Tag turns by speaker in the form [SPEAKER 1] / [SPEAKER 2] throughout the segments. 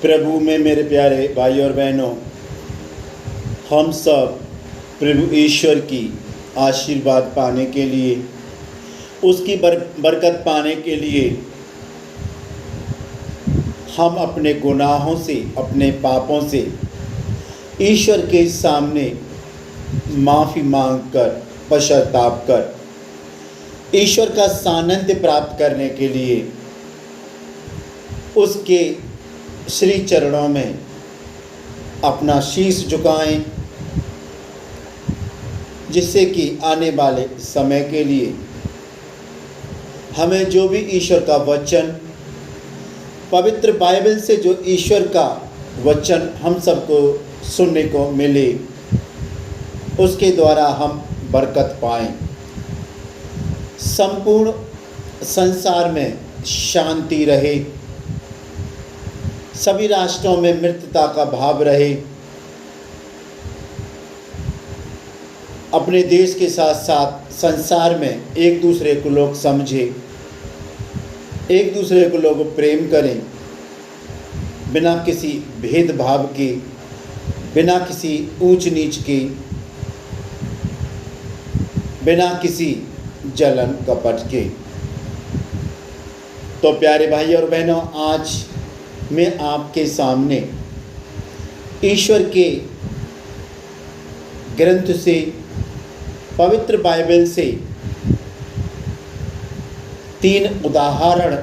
[SPEAKER 1] प्रभु में मेरे प्यारे भाई और बहनों, हम सब प्रभु ईश्वर की आशीर्वाद पाने के लिए, उसकी बरकत पाने के लिए हम अपने गुनाहों से, अपने पापों से ईश्वर के सामने माफ़ी मांगकर, पश्चाताप कर ईश्वर का सानिध्य प्राप्त करने के लिए उसके श्री चरणों में अपना शीश झुकाएं, जिससे कि आने वाले समय के लिए हमें जो भी ईश्वर का वचन, पवित्र बाइबल से जो ईश्वर का वचन हम सबको सुनने को मिले, उसके द्वारा हम बरकत पाएं, संपूर्ण संसार में शांति रहे, सभी राष्ट्रों में मित्रता का भाव रहे, अपने देश के साथ साथ संसार में एक दूसरे को लोग समझे, एक दूसरे को लोग प्रेम करें, बिना किसी भेदभाव के, बिना किसी ऊंच नीच के, बिना किसी जलन कपट के। तो प्यारे भाई और बहनों, आज मैं आपके सामने ईश्वर के ग्रंथ से, पवित्र बाइबल से 3 उदाहरण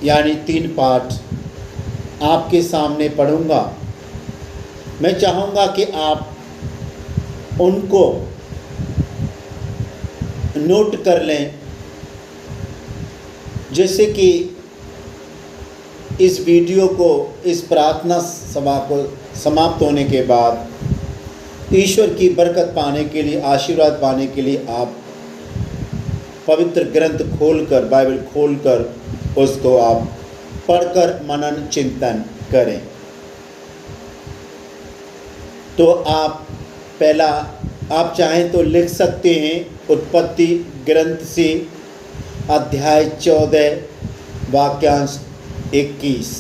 [SPEAKER 1] यानी 3 पाठ आपके सामने पढ़ूंगा। मैं चाहूँगा कि आप उनको नोट कर लें, जैसे कि इस वीडियो को, इस प्रार्थना सभा को समाप्त होने के बाद ईश्वर की बरकत पाने के लिए, आशीर्वाद पाने के लिए आप पवित्र ग्रंथ खोलकर, बाइबल खोलकर उसको आप पढ़कर मनन चिंतन करें। तो आप पहला, आप चाहें तो लिख सकते हैं, उत्पत्ति ग्रंथ से अध्याय 14 वाक्यांश 21।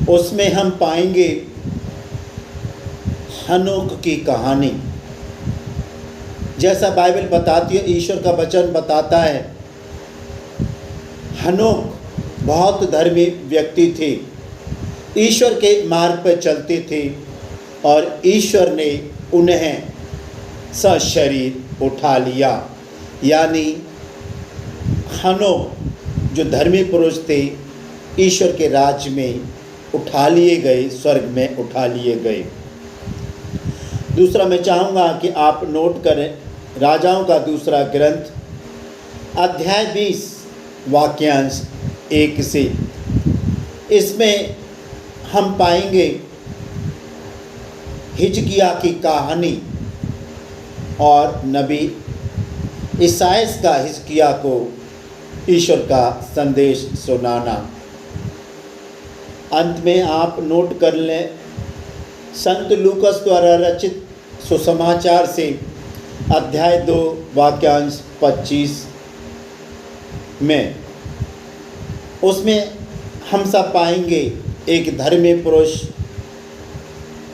[SPEAKER 1] उसमें हम पाएंगे हनोक की कहानी। जैसा बाइबल बताती है, ईश्वर का वचन बताता है, हनोक बहुत धर्मी व्यक्ति थे, ईश्वर के मार्ग पर चलते थे और ईश्वर ने उन्हें सशरीर उठा लिया। यानी हनोक जो धर्मी पुरुष थे, ईश्वर के राज्य में उठा लिए गए, स्वर्ग में उठा लिए गए। दूसरा मैं चाहूँगा कि आप नोट करें, राजाओं का दूसरा ग्रंथ अध्याय 20 वाक्यांश 1 से। इसमें हम पाएंगे हिजकिय्याह की कहानी और नबी ईसायाह का हिजकिय्याह को ईश्वर का संदेश सुनाना। अंत में आप नोट कर लें, संत लूकस द्वारा रचित सुसमाचार से अध्याय 2 वाक्यांश 25 में, उसमें हम सब पाएंगे एक धर्मी पुरुष,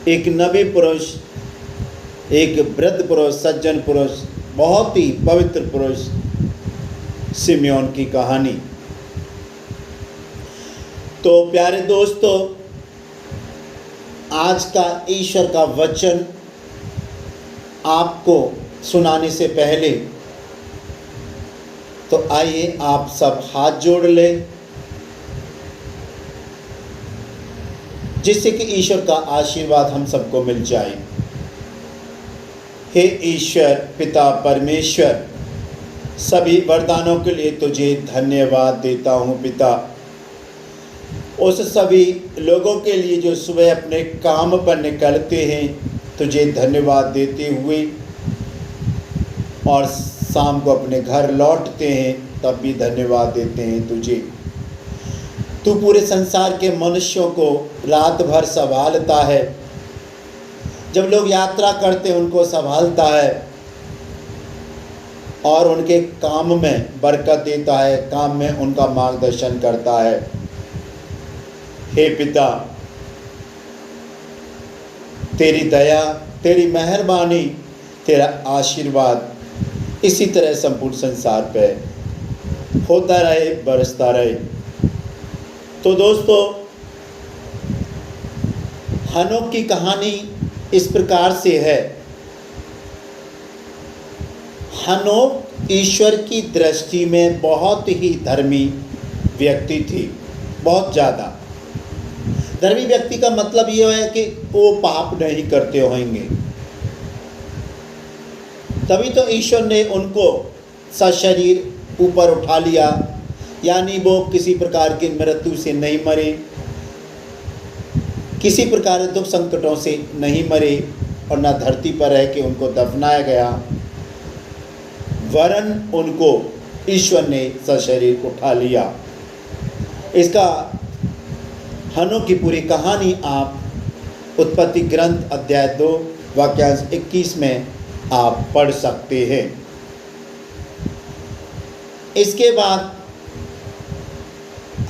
[SPEAKER 1] एक नबी पुरुष, एक वृद्ध पुरुष, सज्जन पुरुष, बहुत ही पवित्र पुरुष, सिमयोन की कहानी। तो प्यारे दोस्तों, आज का ईश्वर का वचन आपको सुनाने से पहले तो आइए आप सब हाथ जोड़ लें, जिससे कि ईश्वर का आशीर्वाद हम सबको मिल जाए। हे ईश्वर पिता परमेश्वर, सभी वरदानों के लिए तुझे धन्यवाद देता हूँ पिता। उस सभी लोगों के लिए जो सुबह अपने काम पर निकलते हैं, तुझे धन्यवाद देते हुए, और शाम को अपने घर लौटते हैं तब भी धन्यवाद देते हैं तुझे। तू पूरे संसार के मनुष्यों को रात भर संभालता है, जब लोग यात्रा करते हैं उनको संभालता है और उनके काम में बरकत देता है, काम में उनका मार्गदर्शन करता है। हे पिता, तेरी दया, तेरी मेहरबानी, तेरा आशीर्वाद इसी तरह संपूर्ण संसार पे होता रहे, बरसता रहे। तो दोस्तों, हनोक की कहानी इस प्रकार से है। हनोक ईश्वर की दृष्टि में बहुत ही धर्मी व्यक्ति थी, बहुत ज़्यादा धर्मी व्यक्ति का मतलब ये है कि वो पाप नहीं करते होंगे, तभी तो ईश्वर ने उनको सशरीर ऊपर उठा लिया, यानी वो किसी प्रकार की मृत्यु से नहीं मरे, किसी प्रकार के दुख संकटों से नहीं मरे, और न धरती पर रह के उनको दफनाया गया, वरन उनको ईश्वर ने सशरीर उठा लिया। इसका हनोक की पूरी कहानी आप उत्पत्ति ग्रंथ अध्याय 2 वाक्यांश 21 में आप पढ़ सकते हैं। इसके बाद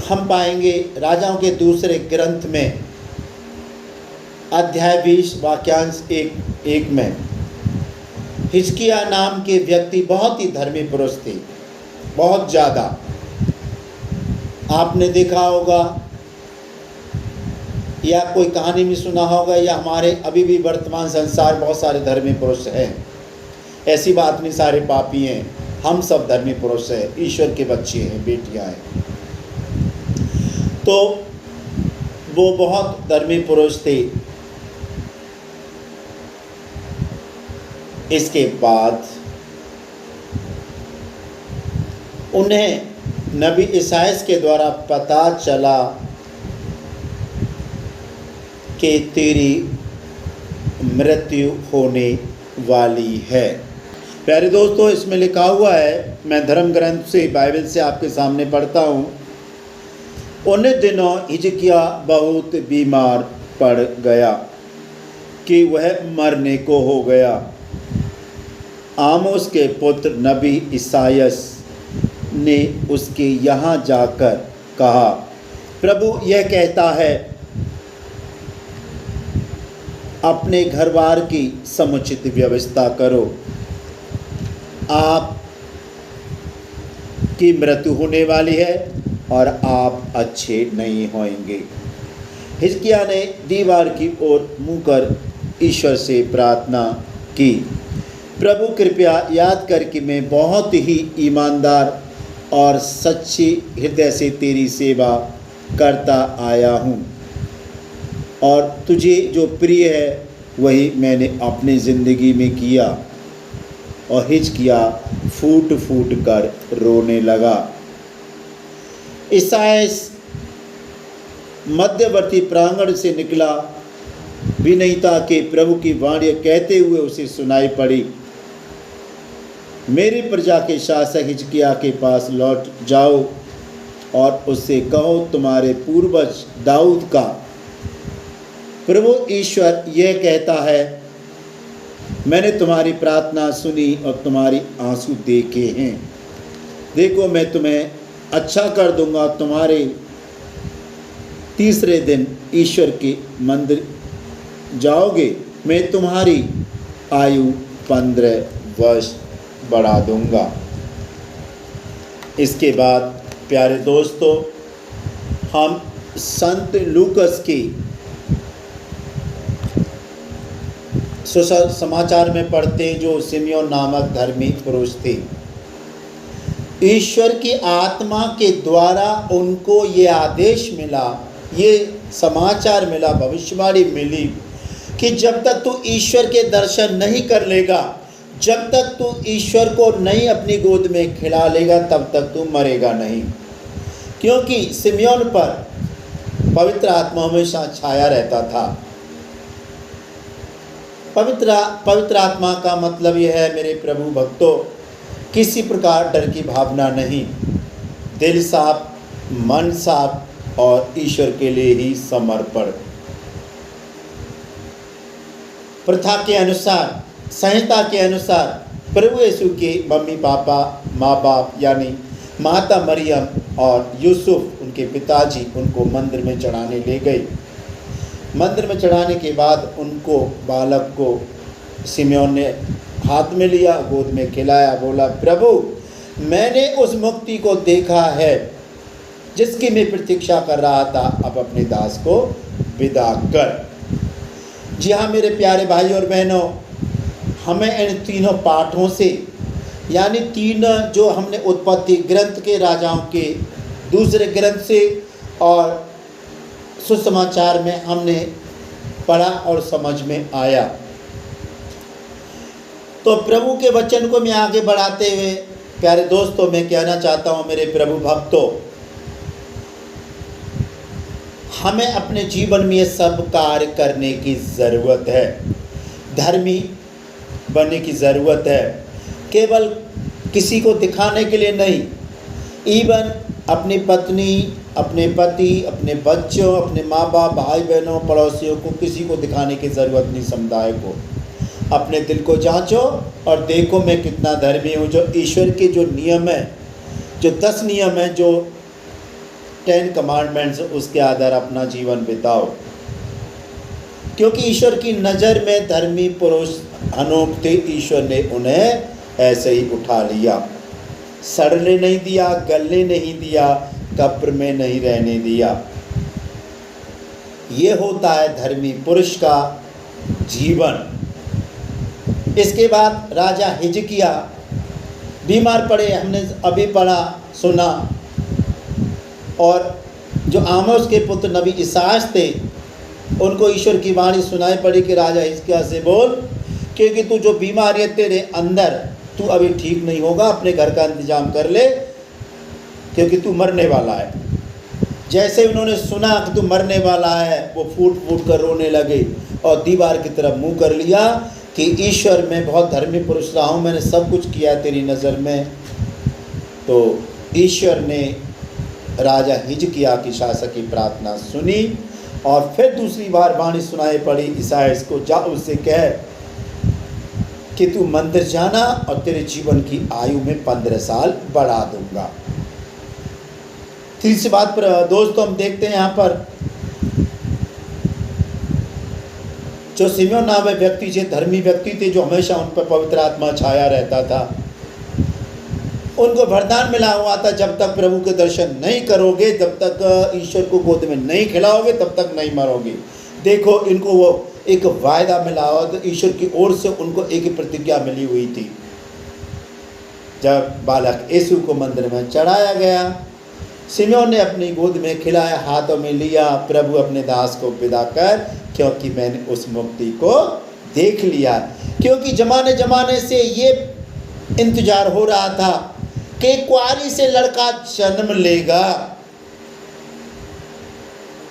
[SPEAKER 1] हम पाएंगे राजाओं के दूसरे ग्रंथ में अध्याय 20 वाक्यांश 1 में हिजकिया नाम के व्यक्ति बहुत ही धर्मी पुरुष थे, बहुत ज़्यादा। आपने देखा होगा या कोई कहानी में सुना होगा, या हमारे अभी भी वर्तमान संसार बहुत सारे धर्मी पुरुष हैं। ऐसी बात नहीं सारे पापी हैं, हम सब धर्मी पुरुष हैं, ईश्वर के बच्चे हैं, बेटियां हैं। तो वो बहुत धर्मी पुरुष थे। इसके बाद उन्हें नबी ईसायास के द्वारा पता चला कि तेरी मृत्यु होने वाली है। प्यारे दोस्तों, इसमें लिखा हुआ है, मैं धर्म ग्रंथ से, बाइबल से आपके सामने पढ़ता हूँ। उन दिनों हिजकिया बहुत बीमार पड़ गया कि वह मरने को हो गया। आमोस के पुत्र नबी ईसायास ने उसके यहाँ जाकर कहा, प्रभु यह कहता है, अपने घरबार की समुचित व्यवस्था करो, आप की मृत्यु होने वाली है और आप अच्छे नहीं होंगे। हिजकिया ने दीवार की ओर मुँह कर ईश्वर से प्रार्थना की, प्रभु कृपया याद कर कि मैं बहुत ही ईमानदार और सच्ची हृदय से तेरी सेवा करता आया हूँ, और तुझे जो प्रिय है वही मैंने अपनी ज़िंदगी में किया। और हिजकिया फूट फूट कर रोने लगा। ईसायास मध्यवर्ती प्रांगण से निकला भी नहीं था कि प्रभु की वाणी कहते हुए उसे सुनाई पड़ी, मेरी प्रजा के शासक हिजकिया के पास लौट जाओ और उससे कहो, तुम्हारे पूर्वज दाऊद का प्रभु ईश्वर यह कहता है, मैंने तुम्हारी प्रार्थना सुनी और तुम्हारी आंसू देखे हैं। देखो मैं तुम्हें अच्छा कर दूंगा, तुम्हारे तीसरे दिन ईश्वर के मंदिर जाओगे, मैं तुम्हारी आयु 15 वर्ष बढ़ा दूंगा। इसके बाद प्यारे दोस्तों, हम संत लूकस की समाचार में पढ़ते हैं, जो सिमियोन नामक धर्मी पुरुष थे। ईश्वर की आत्मा के द्वारा उनको ये आदेश मिला, ये समाचार मिला, भविष्यवाणी मिली कि जब तक तू ईश्वर के दर्शन नहीं कर लेगा, जब तक तू ईश्वर को नहीं अपनी गोद में खिला लेगा, तब तक तू मरेगा नहीं। क्योंकि सिमियोन पर पवित्र आत्मा हमेशा छाया रहता था। पवित्र आत्मा का मतलब यह है, मेरे प्रभु भक्तों, किसी प्रकार डर की भावना नहीं, दिल साफ, मन साफ और ईश्वर के लिए ही समर्पण। प्रथा के अनुसार, संहिता के अनुसार प्रभु यीशु के मम्मी पापा, माँ बाप यानी माता मरियम और यूसुफ उनके पिताजी उनको मंदिर में चढ़ाने ले गए। मंदिर में चढ़ाने के बाद उनको बालक को सिम्योन ने हाथ में लिया, गोद में खिलाया, बोला प्रभु मैंने उस मुक्ति को देखा है जिसकी मैं प्रतीक्षा कर रहा था, अब अपने दास को विदा कर। जी हाँ मेरे प्यारे भाई और बहनों, हमें इन तीनों पाठों से, यानी तीन जो हमने उत्पत्ति ग्रंथ के राजाओं के दूसरे ग्रंथ से और सुसमाचार में हमने पढ़ा और समझ में आया। तो प्रभु के वचन को मैं आगे बढ़ाते हुए प्यारे दोस्तों मैं कहना चाहता हूँ, मेरे प्रभु भक्तों, हमें अपने जीवन में ये सब कार्य करने की ज़रूरत है। धर्मी बनने की ज़रूरत है, केवल किसी को दिखाने के लिए नहीं। इवन अपनी पत्नी, अपने पति, अपने बच्चों, अपने माँ बाप, भाई बहनों, पड़ोसियों को किसी को दिखाने की ज़रूरत नहीं। समुदाय को अपने दिल को जांचो और देखो मैं कितना धर्मी हूँ। जो ईश्वर के जो नियम है, जो 10 नियम हैं, जो 10 कमांडमेंट्स, उसके आधार अपना जीवन बिताओ, क्योंकि ईश्वर की नज़र में धर्मी पुरुष अनोख थे। ईश्वर ने उन्हें ऐसे ही उठा लिया, सड़ने नहीं दिया, गलने नहीं दिया, कब्र में नहीं रहने दिया। ये होता है धर्मी पुरुष का जीवन। इसके बाद राजा हिजकिया बीमार पड़े, हमने अभी पढ़ा सुना, और जो आमोस के पुत्र नबी इसायाह थे उनको ईश्वर की वाणी सुनाई पड़ी कि राजा हिजकिया से बोल, क्योंकि तू जो बीमारी है तेरे अंदर, तू अभी ठीक नहीं होगा, अपने घर का इंतजाम कर ले क्योंकि तू मरने वाला है। जैसे उन्होंने सुना कि तू मरने वाला है, वो फूट फूट कर रोने लगे और दीवार की तरफ मुंह कर लिया कि ईश्वर मैं बहुत धर्मी पुरुष रहा हूँ, मैंने सब कुछ किया है तेरी नज़र में। तो ईश्वर ने राजा हिजकिया की शासक की प्रार्थना सुनी और फिर दूसरी बार वाणी सुनाई पड़ी इसायाह को, जा उससे कह कि तू मंदिर जाना और तेरे जीवन की आयु में 15 साल बढ़ा दूंगा। तीसरी बात पर दोस्तों हम देखते हैं यहाँ पर जो सिम्योन नाम व्यक्ति थे, धर्मी व्यक्ति थे, जो हमेशा उन पर पवित्र आत्मा छाया रहता था। उनको वरदान मिला हुआ था, जब तक प्रभु के दर्शन नहीं करोगे, जब तक ईश्वर को गोद में नहीं खिलाओगे, तब तक नहीं मरोगे। देखो इनको वो एक वायदा मिला हुआ, तो ईश्वर की ओर से उनको एक प्रतिज्ञा मिली हुई थी। जब बालक यीशु को मंदिर में चढ़ाया गया, सिम्योन ने अपनी गोद में खिलाया, हाथों में लिया, प्रभु अपने दास को विदा कर, क्योंकि मैंने उस मुक्ति को देख लिया। क्योंकि ज़माने से ये इंतजार हो रहा था कि कुंवारी से लड़का जन्म लेगा,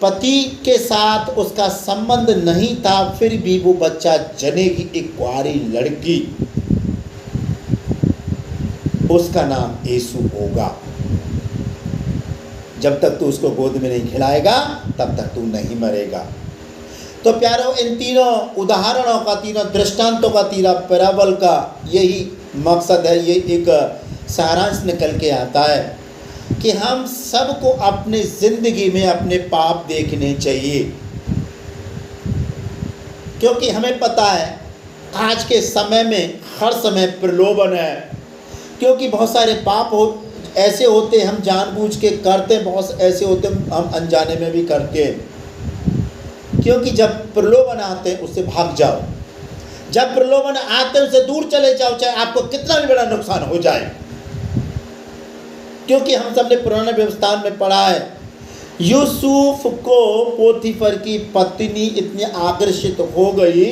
[SPEAKER 1] पति के साथ उसका संबंध नहीं था, फिर भी वो बच्चा जनेगी, एक कुंवारी लड़की, उसका नाम यीशु होगा। जब तक तू उसको गोद में नहीं खिलाएगा तब तक तू नहीं मरेगा। तो प्यारों, इन तीनों उदाहरणों का, तीनों दृष्टांतों का, तीनों पैराबल का यही मकसद है, ये एक सारांश निकल के आता है कि हम सबको अपने ज़िंदगी में अपने पाप देखने चाहिए। क्योंकि हमें पता है आज के समय में हर समय प्रलोभन है, क्योंकि बहुत सारे पाप ऐसे होते हम जानबूझ के करते, बहुत ऐसे होते हम अनजाने में भी करते हैं। क्योंकि जब प्रलोभन आते हैं उससे भाग जाओ, जब प्रलोभन आते हैं उससे दूर चले जाओ, चाहे आपको कितना भी बड़ा नुकसान हो जाए। क्योंकि हम सबने पुराने व्यवस्था में पढ़ा है, यूसुफ को पोतीफर की पत्नी इतनी आकर्षित हो गई,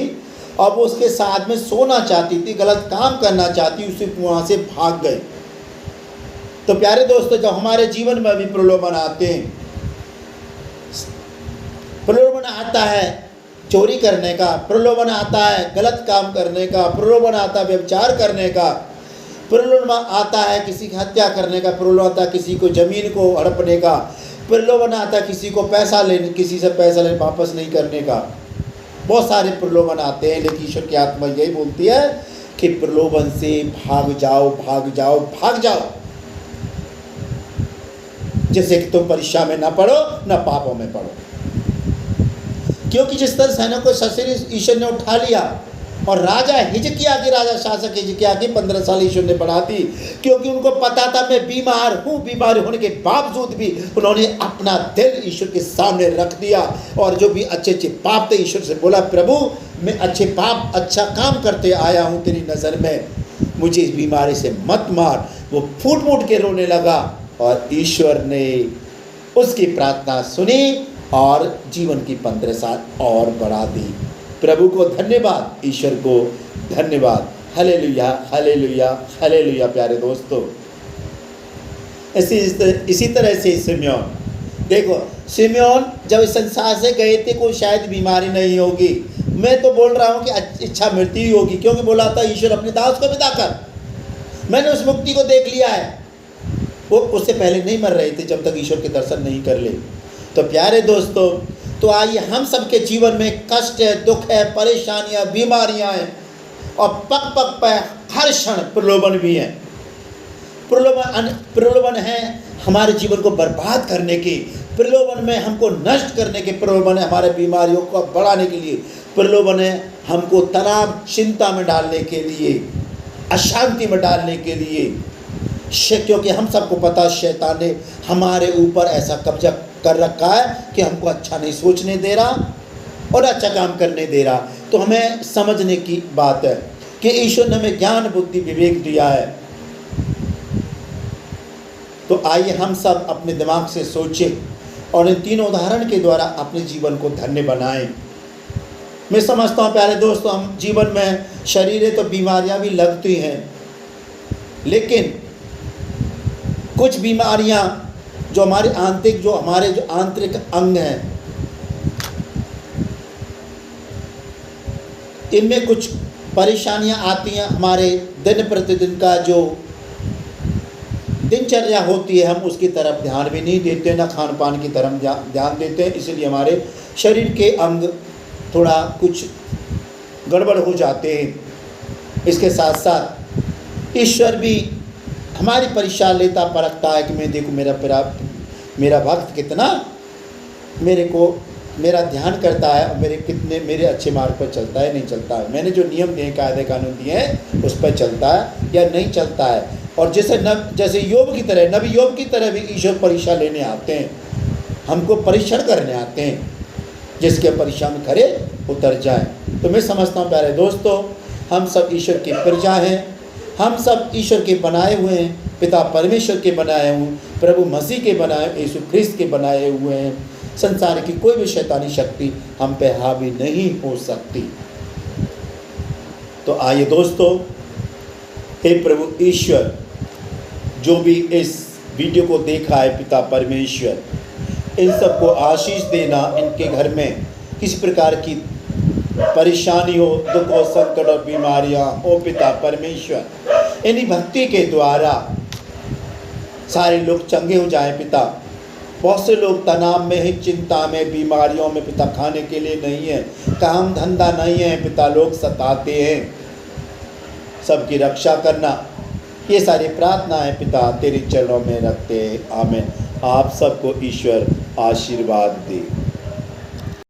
[SPEAKER 1] अब उसके साथ में सोना चाहती थी, गलत काम करना चाहती, यूसुफ वहाँ से भाग गए। तो प्यारे दोस्तों, जब हमारे जीवन में भी प्रलोभन आते हैं, प्रलोभन आता है चोरी करने का, प्रलोभन आता है गलत काम करने का, प्रलोभन आता है व्यभिचार करने का, प्रलोभन आता है किसी की हत्या करने का, प्रलोभन आता है किसी को ज़मीन को हड़पने का, प्रलोभन आता है किसी को पैसा लेने, किसी से पैसा लेने वापस नहीं करने का। बहुत सारे प्रलोभन आते हैं, लेकिन ईश्वर की आत्मा यही बोलती है कि प्रलोभन से भाग जाओ, भाग जाओ, भाग जाओ, जैसे कि तुम परीक्षा में ना पढ़ो, ना पापों में पढ़ो। क्योंकि जिस तरह सैनिकों को ससुरी ईश्वर ने उठा लिया और राजा हिजकिय्याह की, राजा शासक हिजकिय्याह की 15 साल ईश्वर ने बढ़ा दी, क्योंकि उनको पता था मैं बीमार हूँ। बीमार होने के बावजूद भी उन्होंने अपना दिल ईश्वर के सामने रख दिया और जो भी अच्छे अच्छे पाप थे ईश्वर से बोला, प्रभु मैं अच्छे पाप अच्छा काम करते आया हूँ तेरी नज़र में, मुझे इस बीमारी से मत मार। वो फूट फूट के रोने लगा और ईश्वर ने उसकी प्रार्थना सुनी और जीवन की 15 साल और बढ़ा दी। प्रभु को धन्यवाद, ईश्वर को धन्यवाद। Hallelujah, hallelujah, hallelujah. प्यारे दोस्तों, इसी तरह से सिमयोन, देखो सिमयोन जब इस संसार से गए थे, कोई शायद बीमारी नहीं होगी, मैं तो बोल रहा हूँ कि इच्छा मृत्यु ही होगी, क्योंकि बोला था ईश्वर अपने दास को विदा कर। मैंने उस मुक्ति को देख लिया है। वो उससे पहले नहीं मर रहे थे जब तक ईश्वर के दर्शन नहीं कर ले। तो प्यारे दोस्तों, तो आइए, हम सबके जीवन में कष्ट है, दुख है, परेशानियां, बीमारियां हैं और पग पग पर हर क्षण प्रलोभन भी हैं। प्रलोभन है हमारे जीवन को बर्बाद करने की, प्रलोभन में हमको नष्ट करने के, प्रलोभन है हमारे बीमारियों को बढ़ाने के लिए, प्रलोभन है हमको तनाव चिंता में डालने के लिए, अशांति में डालने के लिए। क्योंकि हम सबको पता शैतान ने हमारे ऊपर ऐसा कब्जा कर रखा है कि हमको अच्छा नहीं सोचने दे रहा और अच्छा काम करने दे रहा। तो हमें समझने की बात है कि ईश्वर ने हमें ज्ञान बुद्धि विवेक दिया है। तो आइए हम सब अपने दिमाग से सोचें और इन तीनों उदाहरण के द्वारा अपने जीवन को धन्य बनाएं। मैं समझता हूँ प्यारे दोस्तों, हम जीवन में शरीर है तो बीमारियां भी लगती हैं, लेकिन कुछ बीमारियां जो हमारे आंतरिक अंग हैं, इनमें कुछ परेशानियां आती हैं। हमारे दिन प्रतिदिन का जो दिनचर्या होती है, हम उसकी तरफ ध्यान भी नहीं देते, ना खान पान की तरफ ध्यान देते हैं, इसलिए हमारे शरीर के अंग थोड़ा कुछ गड़बड़ हो जाते हैं। इसके साथ साथ ईश्वर भी हमारी परीक्षा लेता परखता है कि मैं देखूँ मेरा भक्त कितना मेरा ध्यान करता है और मेरे अच्छे मार्ग पर चलता है नहीं चलता है, मैंने जो नियम दिए कायदे कानून दिए हैं उस पर चलता है या नहीं चलता है। और जैसे योग की तरह, नबी योग की तरह भी ईश्वर परीक्षा लेने आते हैं, हमको परीक्षण करने आते हैं, जिसके परीक्षा में खरे उतर जाए। तो मैं समझता हूँ प्यारे दोस्तों, हम सब ईश्वर की प्रजा हैं, हम सब ईश्वर के बनाए हुए हैं, पिता परमेश्वर के बनाए हुए, प्रभु मसीह के बनाए, यीशु ख्रिस्त के बनाए हुए हैं। संसार की कोई भी शैतानी शक्ति हम पे हावी नहीं हो सकती। तो आइए दोस्तों, हे प्रभु ईश्वर, जो भी इस वीडियो को देखा है पिता परमेश्वर, इन सबको आशीष देना। इनके घर में किसी प्रकार की परेशानी हो, दुख हो, संकट और बीमारियां हो, पिता परमेश्वर इन्हीं भक्ति के द्वारा सारे लोग चंगे हो जाएं पिता। बहुत से लोग तनाव में है, चिंता में, बीमारियों में पिता, खाने के लिए नहीं है, काम धंधा नहीं है पिता, लोग सताते हैं, सबकी रक्षा करना। ये सारी प्रार्थना है पिता तेरे चरणों में रखते हैं। आमीन। आप सबको ईश्वर आशीर्वाद दे।